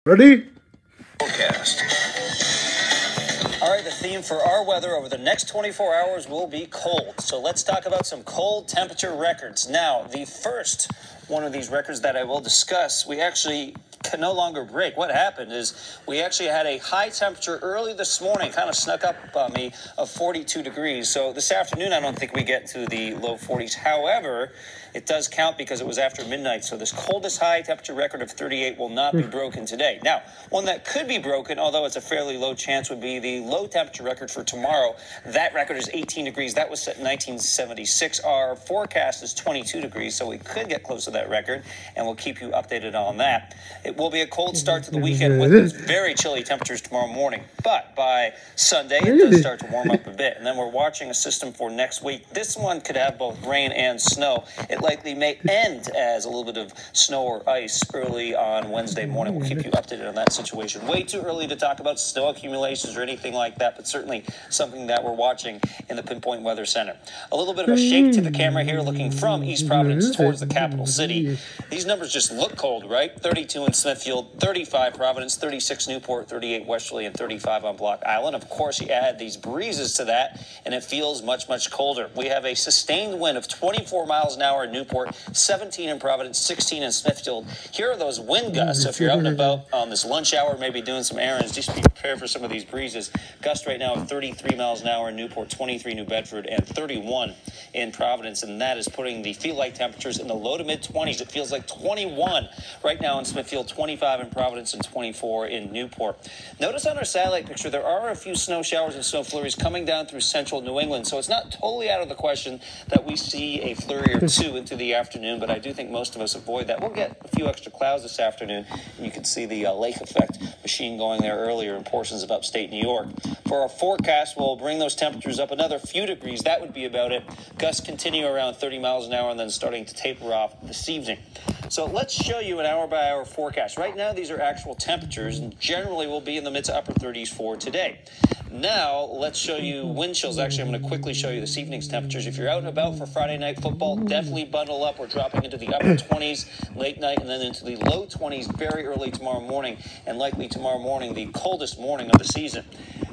Ready? Forecast. All right, the theme for our weather over the next 24 hours will be cold. So let's talk about some cold temperature records. Now, the first one of these records that I will discuss, we actually can no longer break. What happened is we actually had a high temperature early this morning, kind of snuck up on me, of 42 degrees. So this afternoon, I don't think we get to the low 40s. However, it does count because it was after midnight. So this coldest high temperature record of 38 will not be broken today. Now, one that could be broken, although it's a fairly low chance, would be the low temperature record for tomorrow. That record is 18 degrees. That was set in 1976. Our forecast is 22 degrees, so we could get close to that record, and we'll keep you updated on that. It will be a cold start to the weekend with very chilly temperatures tomorrow morning. But by Sunday, it does start to warm up a bit. And then we're watching a system for next week. This one could have both rain and snow. It likely may end as a little bit of snow or ice early on Wednesday morning. We'll keep you updated on that situation. Way too early to talk about snow accumulations or anything like that, but certainly something that we're watching in the Pinpoint Weather Center. A little bit of a shake to the camera here, looking from East Providence towards the capital city. These numbers just look cold, right? 32 in Smithfield, 35 Providence, 36 Newport, 38 Westerly, and 35 on Block Island. Of course, you add these breezes to that, and it feels much, much colder. We have a sustained wind of 24 miles an hour in Newport, 17 in Providence, 16 in Smithfield. Here are those wind gusts. So if you're out and about on this lunch hour, maybe doing some errands, just be prepared for some of these breezes. Gust right now at 33 miles an hour in Newport, 23 New Bedford, and 31 in Providence. And that is putting the feel-like temperatures in the low to mid-20s. It feels like 21 right now in Smithfield, 25 in Providence, and 24 in Newport. Notice on our satellite picture, there are a few snow showers and snow flurries coming down through central New England. So it's not totally out of the question that we see a flurry or two into the afternoon, but I do think most of us avoid that. We'll get a few extra clouds this afternoon, and you can see the lake effect machine going there earlier in portions of upstate New York. For our forecast, we'll bring those temperatures up another few degrees. That would be about it. Gusts continue around 30 miles an hour and then starting to taper off this evening. So let's show you an hour-by-hour forecast. Right now, these are actual temperatures, and generally will be in the mid to upper 30s for today. Now, let's show you wind chills. Actually, I'm going to quickly show you this evening's temperatures. If you're out and about for Friday night football, definitely bundle up. We're dropping into the upper 20s late night and then into the low 20s very early tomorrow morning, and likely tomorrow morning, the coldest morning of the season.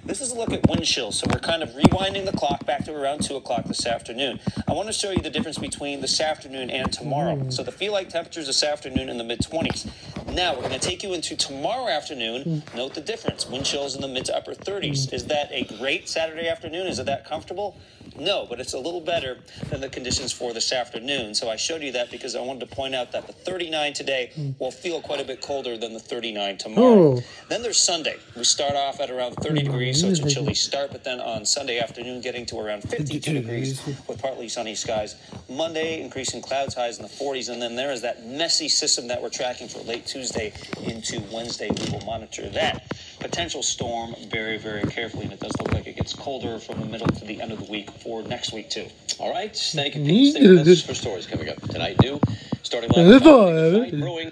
This is a look at wind chills, so we're kind of rewinding the clock back to around 2 o'clock this afternoon. I want to show you the difference between this afternoon and tomorrow. So the feel-like temperatures this afternoon in the mid-20s. Now, we're going to take you into tomorrow afternoon. Note the difference. Wind chills in the mid to upper 30s. Is that a great Saturday afternoon? Is it that comfortable? No, but it's a little better than the conditions for this afternoon. So I showed you that because I wanted to point out that the 39 today will feel quite a bit colder than the 39 tomorrow. Then there's Sunday. We start off at around 30 degrees, so it's a chilly start, but then on Sunday afternoon getting to around 52 degrees with partly sunny skies. Monday, increasing clouds, highs in the 40s, and then there is that messy system that we're tracking for late Tuesday into Wednesday. We will monitor that potential storm very, very carefully, and it does look like it gets colder from the middle to the end of the week for next week, too. All right, thank you, Pete. Stay with us for stories coming up tonight. New starting live brewing.